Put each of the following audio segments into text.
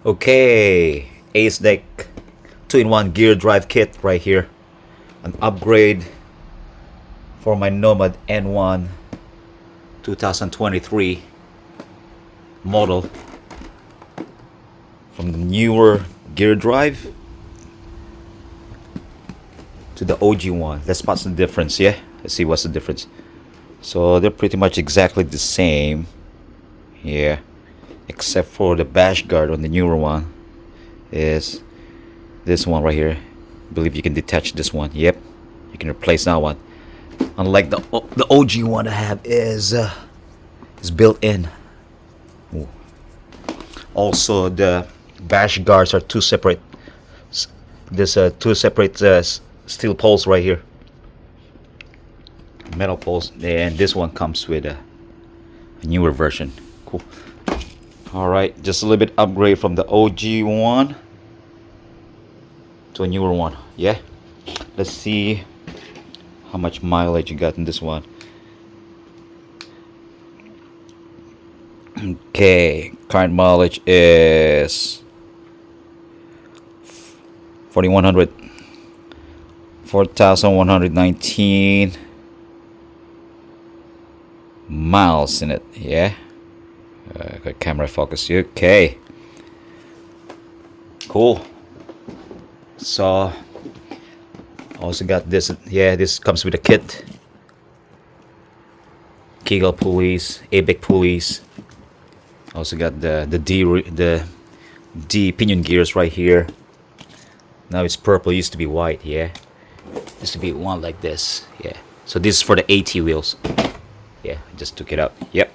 Okay, Acedeck 2-in-1 gear drive kit right here. An upgrade for my Nomad N1 2023 model. From the newer gear drive to the OG one. Let's spot the difference, yeah? Let's see what's the difference. So they're pretty much exactly the same. Yeah. Except for the bash guard on the newer one is this one right here. I believe you can detach this one. Yep, you can replace that one. Unlike the OG one I have is built in. Ooh. Also, the bash guards are two separate. There's two separate steel poles right here, metal poles, and this one comes with a newer version. Cool. Alright, just a little bit upgrade from the OG one to a newer one. Yeah, let's see how much mileage you got in this one. Okay, current mileage is 4,119 miles in it. Yeah. Got camera focus. Okay, cool. So also got this. Yeah, this comes with a kit. Kegel pulleys, ABEC pulleys. Also got the D pinion gears right here. Now it's purple. Used to be white. Yeah, used to be one like this. Yeah. So this is for the AT wheels. Yeah, I just took it out. Yep.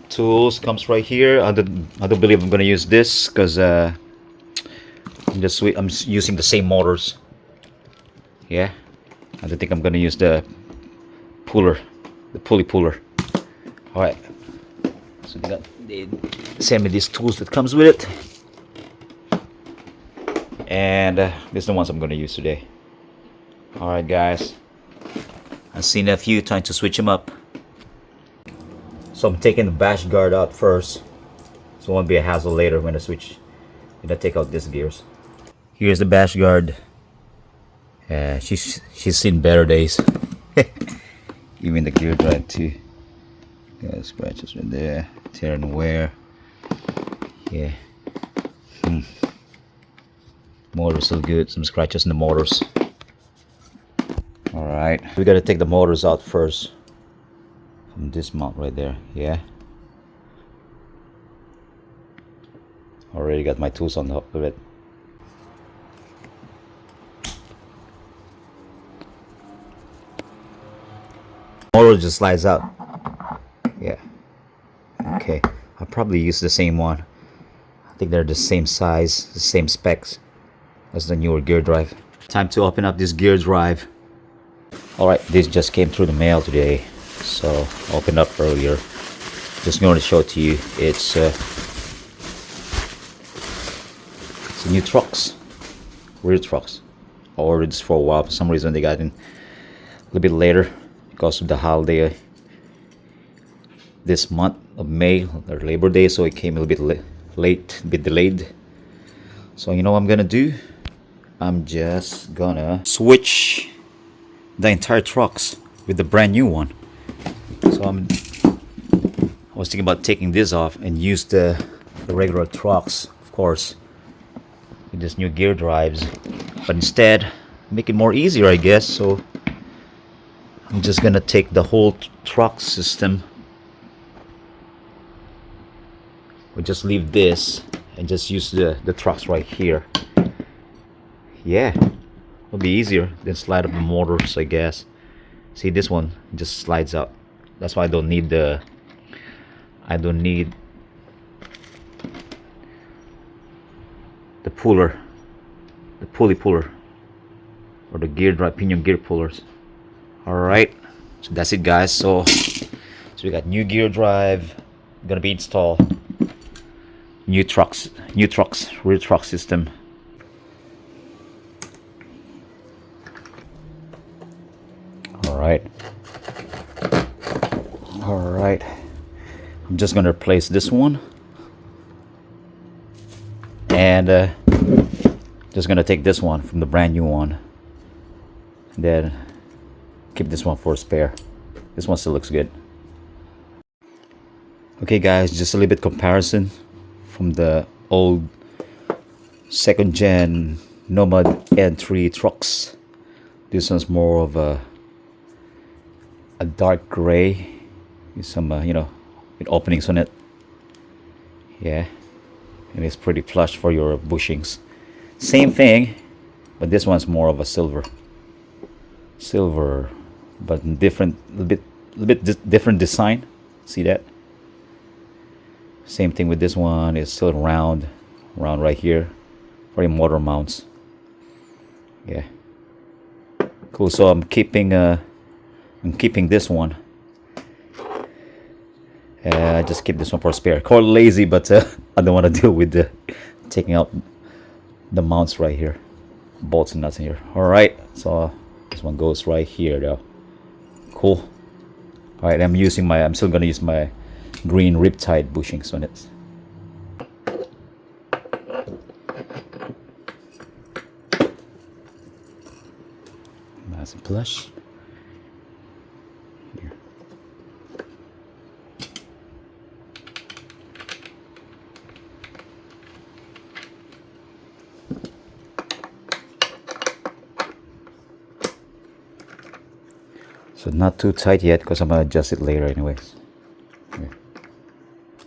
Tools comes right here. I don't believe I'm gonna use this because I'm using the same motors. Yeah, I don't think I'm gonna use the puller, the pulley puller. All right, so they send me these tools that comes with it, and these are the ones I'm gonna use today. All right, guys, I've seen a few trying to switch them up. So I'm taking the bash guard out first, so it won't be a hassle later when I switch. When I take out these gears. Here's the bash guard. She's seen better days. Even the gear drive too. Got scratches right there, tear and wear. Yeah. Motor's still good. Some scratches in the motors. All right, we gotta take the motors out first. From this mount right there. Yeah, already got my tools on top of it. Motor just slides out. Yeah. Okay, I'll probably use the same one. I think they're the same size, the same specs as the newer gear drive. Time to open up this gear drive. All right, this just came through the mail today. So opened up earlier. Just going to show it to you. It's a new trucks, rear trucks. I ordered this for a while. For some reason they got in a little bit later because of the holiday this month of May, or Labor Day. So it came a little bit late, a bit delayed. So you know what I'm gonna do? I'm just gonna switch the entire trucks with the brand new one. So I was thinking about taking this off and use the regular trucks, of course, with this new gear drives, but instead make it more easier, I guess. So I'm just gonna take the whole truck system. We'll just leave this and just use the trucks right here. Yeah, it'll be easier than slide up the motors, I guess. See, this one just slides out. That's why I don't need the puller, the pulley puller, or the gear drive pinion gear pullers. All right, so that's it, guys. So we got new gear drive gonna be installed, new trucks, rear truck system. All right. I'm just gonna replace this one And just gonna take this one from the brand new one, and then keep this one for a spare. This one still looks good. Okay guys, just a little bit comparison from the old 2nd gen Nomad N3 trucks. This one's more of a dark gray with some you know, with openings on it. Yeah, and it's pretty plush for your bushings. Same thing, but this one's more of a silver, but different, little bit different design. See that? Same thing with this one. It's still round right here for your motor mounts. Yeah, cool. So I'm keeping this one. I just keep this one for a spare. Call it lazy, but I don't want to deal with the taking out the mounts right here, bolts and nuts in here. All right, so this one goes right here though. Cool. All right, I'm still gonna use my green riptide bushings on it. Nice and plush. Here. So not too tight yet, because I'm gonna adjust it later anyways. Here.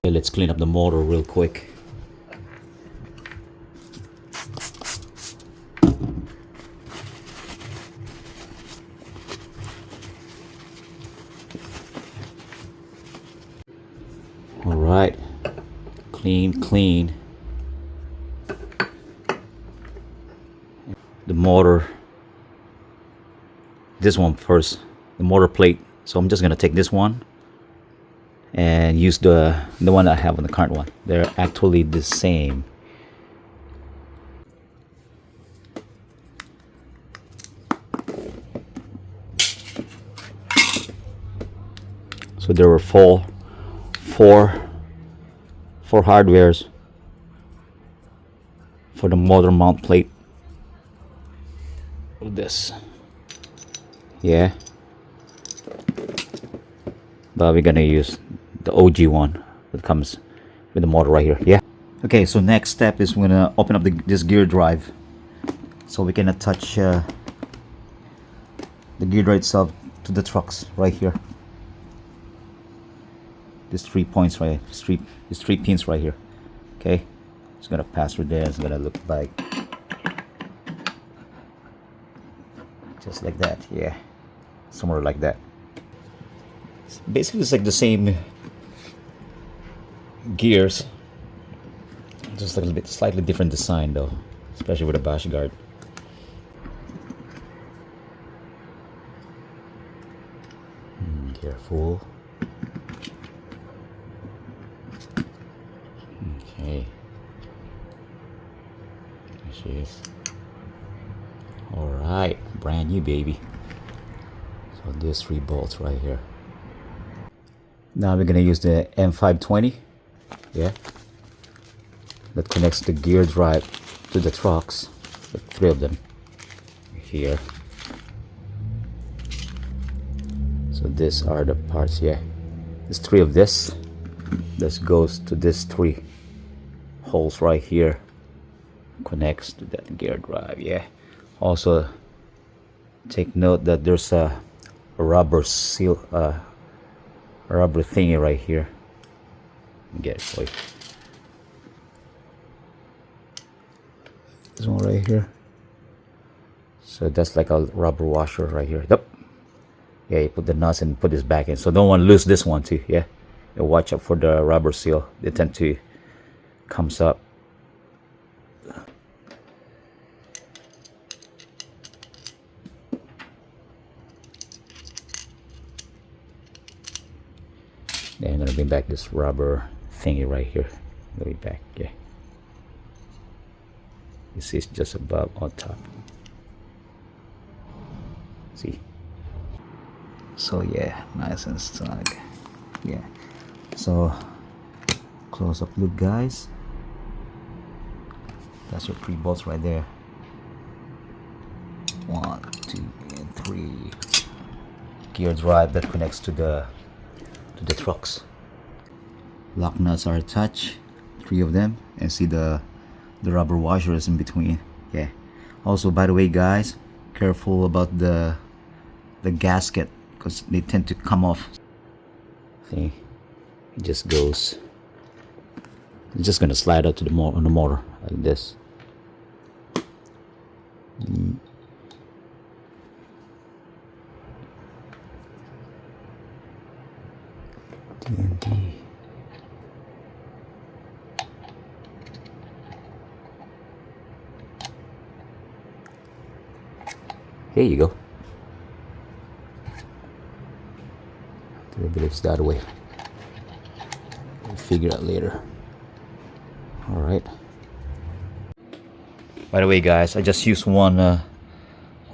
Okay, let's clean up the motor real quick. All right, clean the motor. This one first, the motor plate. So I'm just gonna take this one and use the one I have on the current one. They're actually the same. So there were four hardwares for the motor mount plate. This, yeah, but we're gonna use the OG one that comes with the motor right here. Yeah. Okay, so next step is we're gonna open up this gear drive, so we can attach the gear drive itself to the trucks right here. These 3 points right here, these three pins right here. Okay, it's gonna pass through there. It's gonna look like just like that. Yeah, somewhere like that. Basically it's like the same gears, just like a little bit slightly different design though, especially with the bash guard. Careful. Okay, there she is. All right, brand new baby. So there's 3 bolts right here. Now we're gonna use the M520, yeah, that connects the gear drive to the trucks. The 3 of them here. So these are the parts. Yeah, there's 3 of this. This goes to this 3 holes right here. Connects to that gear drive. Yeah. Also, take note that there's a rubber seal, a rubber thingy right here. Get it for you. This one right here. So that's like a rubber washer right here. Yep. Yeah, you put the nuts and put this back in. So don't want to lose this one too. Yeah. You watch out for the rubber seal. They tend to comes up. Then I'm gonna bring back this rubber thingy right here. Way back, yeah. You see, it's just above on top. See? So yeah, nice and snug. Yeah. So close up look, guys. That's your 3 bolts right there. 1, 2, and 3. Gear drive that connects to the trucks. Lock nuts are attached, 3 of them, and see the rubber washers in between. Yeah. Also, by the way, guys, careful about the gasket because they tend to come off. See, it just goes. It's just gonna slide out to the on the motor like this. TNT. Here you go. I believe it's that way. We'll figure out later. Alright. By the way, guys, I just used one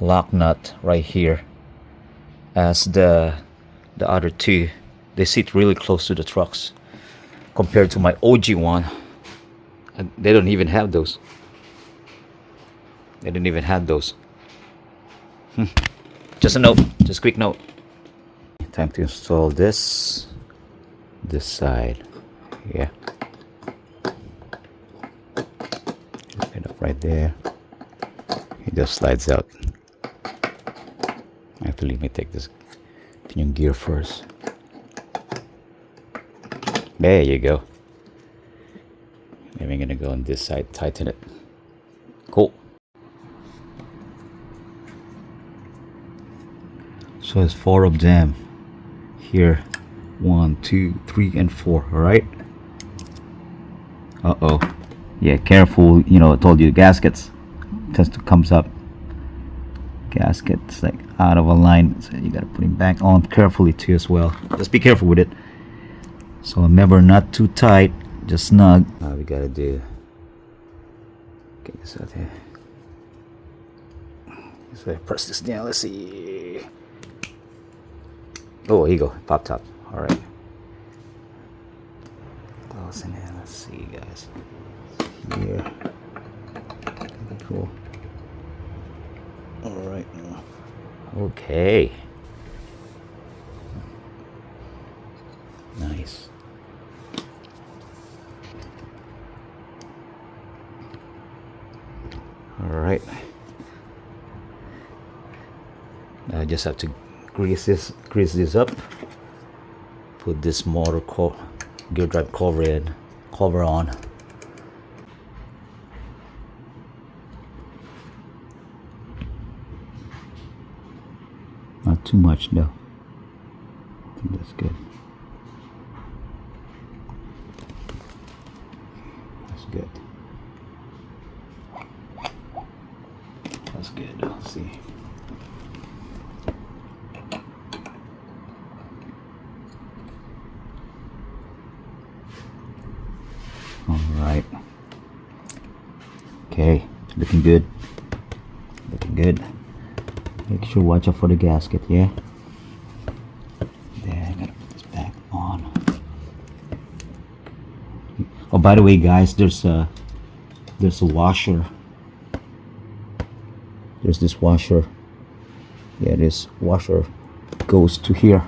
lock nut right here, as the other 2, they sit really close to the trucks compared to my OG one. And they don't even have those. They didn't even have those. Just a note, just a quick note. Time to install this side. Yeah. Open it up right there. It just slides out. Actually, let me take this pinion gear first. There you go. Then we're gonna go on this side, tighten it. Cool. So there's 4 of them here. 1, 2, 3, and 4. All right. Uh-oh. Yeah, careful. You know, I told you gaskets tends to comes up. Gaskets like out of a line, so you gotta put him back on carefully too as well. Just be careful with it. So remember, not too tight, just snug. We gotta do. Get this out here. So I press this down. Let's see. Oh, here you go. Pop top. All right. Close in here. Let's see, guys. Here. Cool. All right. Okay. Nice. All right. Now I just have to grease this up. Put this motor gear drive cover on. Not too much though. I think that's good. That's good. That's good. Let's see. All right. Okay, looking good. Looking good. Make sure watch out for the gasket, yeah. There, I gotta put this back on. Oh, by the way, guys, there's a washer. There's this washer. Yeah, this washer goes to here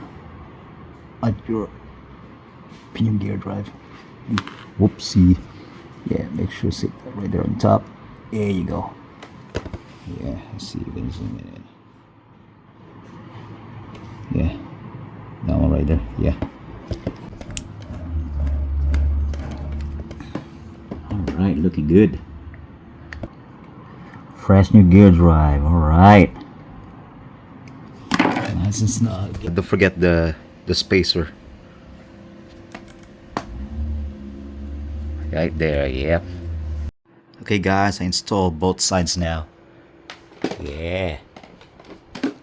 at your pinion gear drive. Whoopsie. Yeah, make sure sit right there on top. There you go. Yeah, let's see if you can zoom in. Yeah, that one right there. Yeah. All right, looking good. Fresh new gear drive. All right. Nice and snug. Don't forget the spacer. Right there. Yep. Okay, guys, I installed both sides now. Yeah.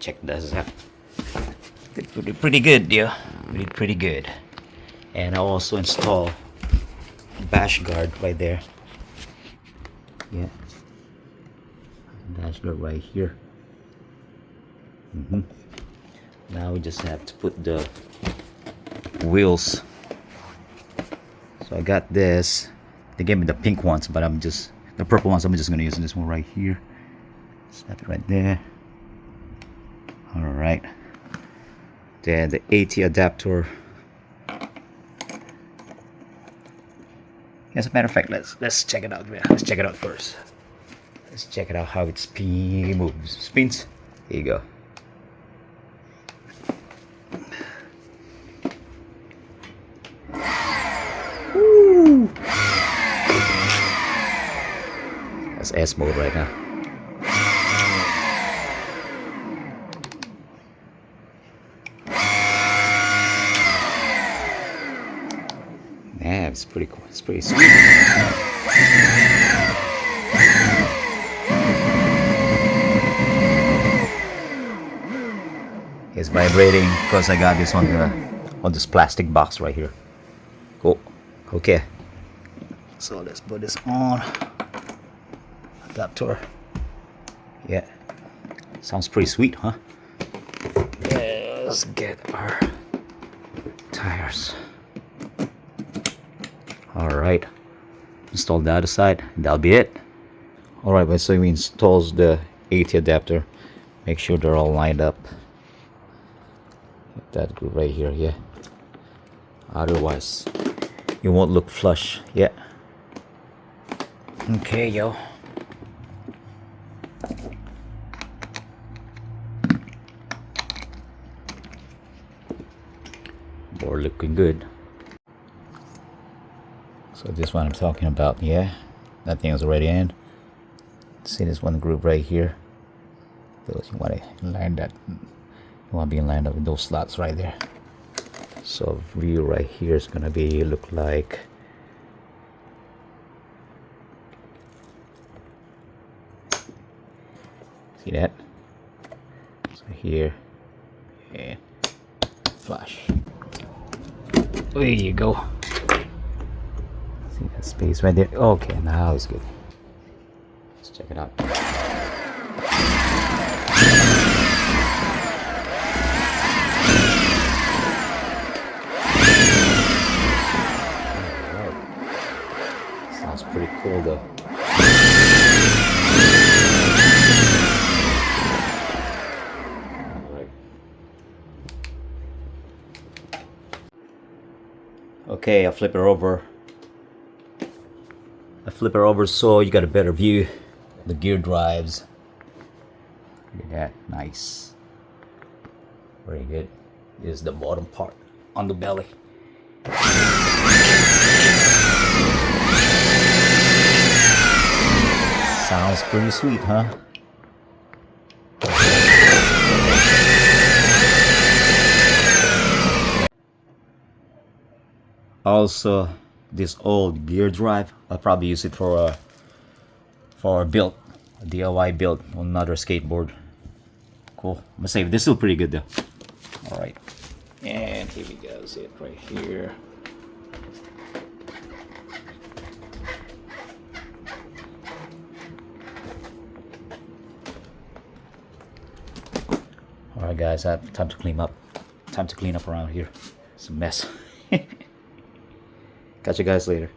Check this out. Pretty good, yeah. Pretty good. And I also install bash guard right there. Yeah. Bash guard right here. Now we just have to put the wheels. So I got this. They gave me the pink ones, but I'm just The purple ones, I'm just gonna use this one right here. Snap it right there. Alright. Then the AT adapter. As a matter of fact, let's check it out. Let's check it out first. Let's check it out how it spins. Here you go. Woo! That's S mode right now. Yeah, it's pretty cool. It's pretty sweet. It's vibrating because I got this on this plastic box right here. Cool. Okay. So let's put this on. Adapter. Yeah. Sounds pretty sweet, huh? Let's get our tires. Alright, install the other side, and that'll be it. Alright, so we install the AT adapter. Make sure they're all lined up. That group right here, yeah. Otherwise, you won't look flush, yeah. Okay, yo. Board looking good. So this one I'm talking about, yeah, that thing is already in. See this one group right here. Those you want to line that, you want to be lined up with those slots right there. So view right here is gonna be look like see that. So here and flash. There you go. See that space right there? Okay, now it's good. Let's check it out. Alright. Sounds pretty cool though. Alright. Okay, I'll flip her over. So you got a better view of the gear drives. Look at that, nice. Very good. This is the bottom part on the belly. Sounds pretty sweet, huh? Also, this old gear drive, I'll probably use it for a build, a DIY build on another skateboard. Cool. I'm gonna say this is still pretty good though. All right, and here we go. See it right here. All right, guys, I have time to clean up. Time to clean up around here. It's a mess. Catch you guys later.